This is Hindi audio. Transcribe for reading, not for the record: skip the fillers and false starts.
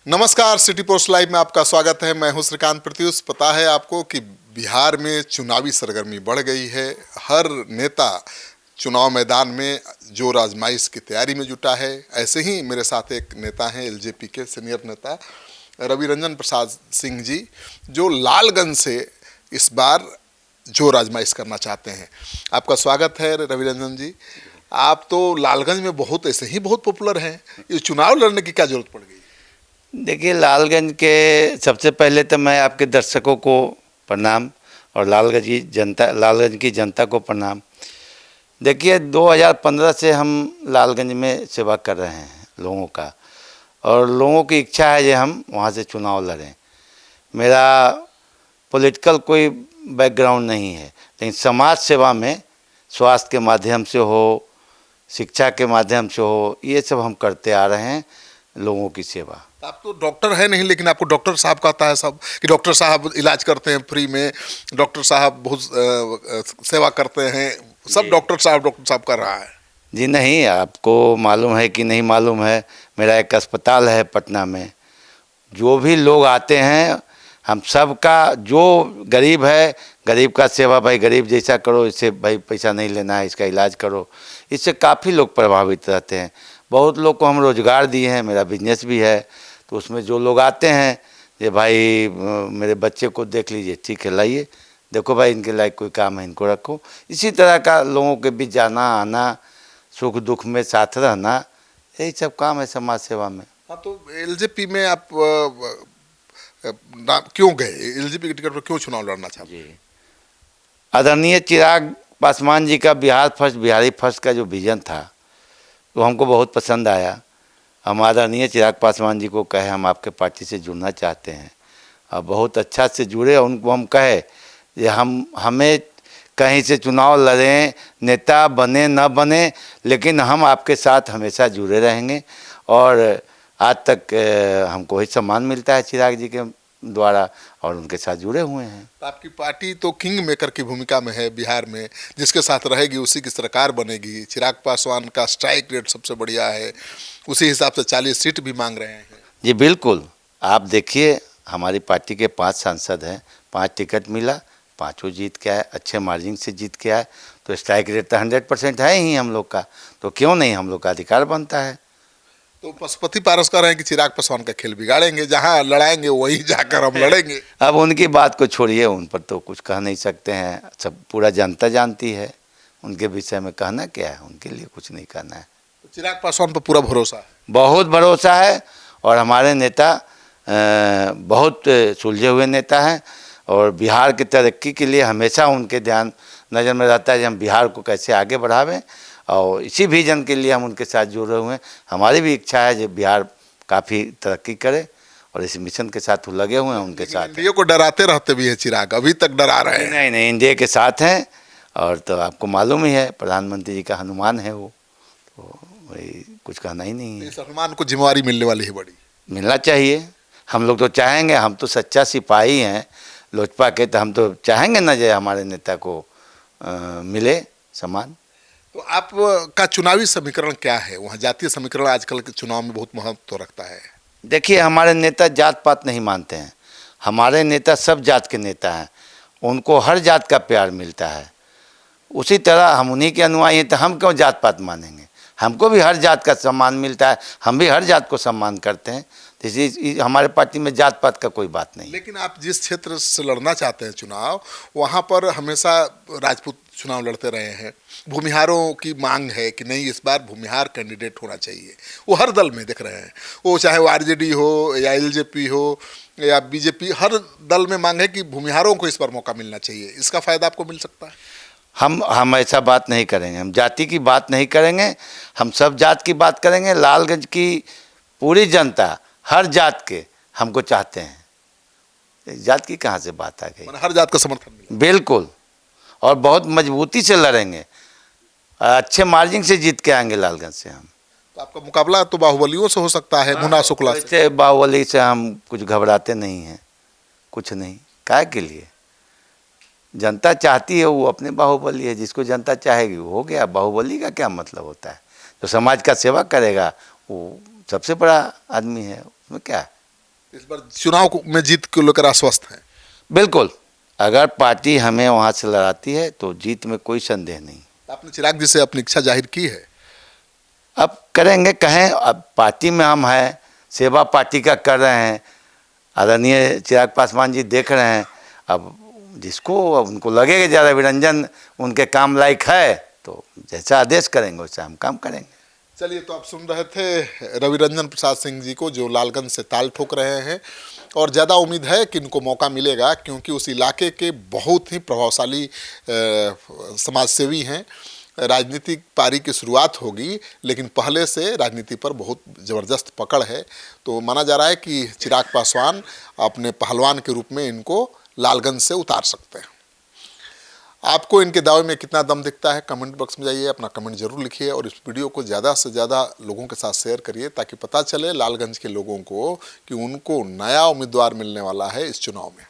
नमस्कार, सिटी पोस्ट लाइव में आपका स्वागत है। मैं हूं श्रीकांत प्रत्युष। पता है आपको कि बिहार में चुनावी सरगर्मी बढ़ गई है। हर नेता चुनाव मैदान में जोर आजमाइश की तैयारी में जुटा है। ऐसे ही मेरे साथ एक नेता हैं, एलजेपी के सीनियर नेता रवि रंजन प्रसाद सिंह जी, जो लालगंज से इस बार जोर आजमाइश करना चाहते हैं। आपका स्वागत है रवि रंजन जी। आप तो लालगंज में बहुत ऐसे ही बहुत पॉपुलर हैं, ये चुनाव लड़ने की क्या जरूरत पड़ गई? देखिए, लालगंज के सबसे पहले तो मैं आपके दर्शकों को प्रणाम और लालगंज की जनता को प्रणाम। देखिए, 2015 से हम लालगंज में सेवा कर रहे हैं लोगों का, और लोगों की इच्छा है कि हम वहाँ से चुनाव लड़ें। मेरा पॉलिटिकल कोई बैकग्राउंड नहीं है, लेकिन समाज सेवा में स्वास्थ्य के माध्यम से हो, शिक्षा के माध्यम से हो, ये सब हम करते आ रहे हैं, लोगों की सेवा। आप तो डॉक्टर है नहीं, लेकिन आपको डॉक्टर साहब कहता है सब कि डॉक्टर साहब इलाज करते हैं फ्री में, डॉक्टर साहब बहुत सेवा करते हैं। सब डॉक्टर साहब कर रहा है जी। नहीं, आपको मालूम है कि नहीं मालूम है, मेरा एक अस्पताल है पटना में। जो भी लोग आते हैं, हम सब का, जो गरीब है, गरीब का सेवा, भाई गरीब जैसा करो, इससे भाई पैसा नहीं लेना है, इसका इलाज करो। इससे काफ़ी लोग प्रभावित रहते हैं। बहुत लोग को हम रोज़गार दिए हैं, मेरा बिजनेस भी है। तो उसमें जो लोग आते हैं ये भाई मेरे बच्चे को देख लीजिए, ठीक है लाइए, देखो भाई इनके लायक कोई काम है, इनको रखो। इसी तरह का लोगों के बीच जाना आना, सुख दुख में साथ रहना, यही सब काम है समाज सेवा में। हाँ, तो एलजेपी में आप क्यों गए? एलजेपी के टिकट पर क्यों चुनाव लड़ना चाहते हैं? आदरणीय चिराग पासवान जी का बिहारी फर्स्ट का जो विजन था, वो हमको बहुत पसंद आया। हम आदरणीय चिराग पासवान जी को कहे हम आपके पार्टी से जुड़ना चाहते हैं, और बहुत अच्छा से जुड़े। उनको हम कहे कि हमें कहीं से चुनाव लड़ें, नेता बने न बने, लेकिन हम आपके साथ हमेशा जुड़े रहेंगे। और आज तक हमको ही सम्मान मिलता है चिराग जी के द्वारा, और उनके साथ जुड़े हुए हैं। तो आपकी पार्टी तो किंग मेकर की भूमिका में है बिहार में, जिसके साथ रहेगी उसी की सरकार बनेगी। चिराग पासवान का स्ट्राइक रेट सबसे बढ़िया है, उसी हिसाब से 40 सीट भी मांग रहे हैं। जी बिल्कुल, आप देखिए, हमारी पार्टी के 5 सांसद हैं, 5 टिकट मिला, 5 जीत के आए, अच्छे मार्जिन से जीत के आए। तो स्ट्राइक रेट तो 100% है ही हम लोग का, तो क्यों नहीं, हम लोग का अधिकार बनता है। तो पशुपति पारस कह रहे हैं कि चिराग पासवान का खेल बिगाड़ेंगे, जहां लड़ाएंगे वहीं जाकर हम लड़ेंगे। अब उनकी बात को छोड़िए, उन पर तो कुछ कह नहीं सकते हैं, सब पूरा जनता जानती है। उनके विषय में कहना क्या है, उनके लिए कुछ नहीं कहना है। तो चिराग पासवान पर पूरा भरोसा है? बहुत भरोसा है, और हमारे नेता बहुत सुलझे हुए नेता हैं, और बिहार की तरक्की के लिए हमेशा उनके ध्यान नज़र में रहता है कि हम बिहार को कैसे आगे बढ़ावें, और इसी विजन के लिए हम उनके साथ जुड़े हुए हैं। हमारी भी इच्छा है कि बिहार काफ़ी तरक्की करे, और इस मिशन के साथ वो लगे हुए हैं उनके साथ। इंडिया को डराते रहते भी है चिराग, अभी तक डरा रहे हैं। नहीं नहीं, इंडिया के साथ हैं, और तो आपको मालूम ही है, प्रधानमंत्री जी का हनुमान है वो, तो वही कुछ कहना ही नहीं है। इस हनुमान को जिम्मेवारी मिलने वाली है बड़ी। मिलना चाहिए, हम लोग तो चाहेंगे, हम तो सच्चा सिपाही हैं लोजपा के, तो हम तो चाहेंगे ना जो हमारे नेता को मिले सम्मान। तो आप का चुनावी समीकरण क्या है वहाँ? जातीय समीकरण आजकल के चुनाव में बहुत महत्व रखता है। देखिए, हमारे नेता जात पात नहीं मानते हैं, हमारे नेता सब जात के नेता हैं, उनको हर जात का प्यार मिलता है। उसी तरह हम उन्हीं के अनुयायी हैं, तो हम क्यों जात पात मानेंगे? हमको भी हर जात का सम्मान मिलता है, हम भी हर जात को सम्मान करते हैं। तो इसी हमारे पार्टी में जात पात का कोई बात नहीं। लेकिन आप जिस क्षेत्र से लड़ना चाहते हैं चुनाव, वहाँ पर हमेशा राजपूत चुनाव लड़ते रहे हैं। भूमिहारों की मांग है कि नहीं, इस बार भूमिहार कैंडिडेट होना चाहिए। वो हर दल में दिख रहे हैं, वो चाहे वो आरजेडी हो या एलजेपी हो या बीजेपी, हर दल में मांग है कि भूमिहारों को इस बार मौका मिलना चाहिए। इसका फायदा आपको मिल सकता है? हम ऐसा बात नहीं करेंगे, हम जाति की बात नहीं करेंगे, हम सब जात की बात करेंगे। लालगंज की पूरी जनता, हर जात के हमको चाहते हैं। जात की कहाँ से बात आ गई? हर जात का समर्थन मिला। बिल्कुल, और बहुत मजबूती से लड़ेंगे, अच्छे मार्जिन से जीत के आएंगे लालगंज से हम। तो आपका मुकाबला तो बाहुबलियों से हो सकता है, मुन्ना शुक्ला से। बाहुबली से हम कुछ घबराते नहीं हैं, कुछ नहीं। काय के लिए? जनता चाहती है, वो अपने बाहुबली है, जिसको जनता चाहेगी वो हो गया। बाहुबली का क्या मतलब होता है? जो समाज का सेवा करेगा वो सबसे बड़ा आदमी है, उसमें क्या है। इस बार में जीत को लेकर आश्वस्त हैं? बिल्कुल, अगर पार्टी हमें वहाँ से लड़ाती है तो जीत में कोई संदेह नहीं। आपने चिराग जी से अपनी इच्छा जाहिर की है? अब करेंगे, कहें, अब पार्टी में हम हैं, सेवा पार्टी का कर रहे हैं, आदरणीय चिराग पासवान जी देख रहे हैं। अब जिसको उनको लगेगा ज़्यादा विरंजन उनके काम लायक है तो जैसा आदेश करेंगे वैसा हम काम करेंगे। चलिए, तो आप सुन रहे थे रविरंजन प्रसाद सिंह जी को, जो लालगंज से ताल ठोक रहे हैं और ज़्यादा उम्मीद है कि इनको मौका मिलेगा, क्योंकि उस इलाके के बहुत ही प्रभावशाली समाजसेवी हैं। राजनीतिक पारी की शुरुआत होगी, लेकिन पहले से राजनीति पर बहुत ज़बरदस्त पकड़ है। तो माना जा रहा है कि चिराग पासवान अपने पहलवान के रूप में इनको लालगंज से उतार सकते हैं। आपको इनके दावे में कितना दम दिखता है, कमेंट बॉक्स में जाइए, अपना कमेंट जरूर लिखिए और इस वीडियो को ज़्यादा से ज़्यादा लोगों के साथ शेयर करिए, ताकि पता चले लालगंज के लोगों को कि उनको नया उम्मीदवार मिलने वाला है इस चुनाव में।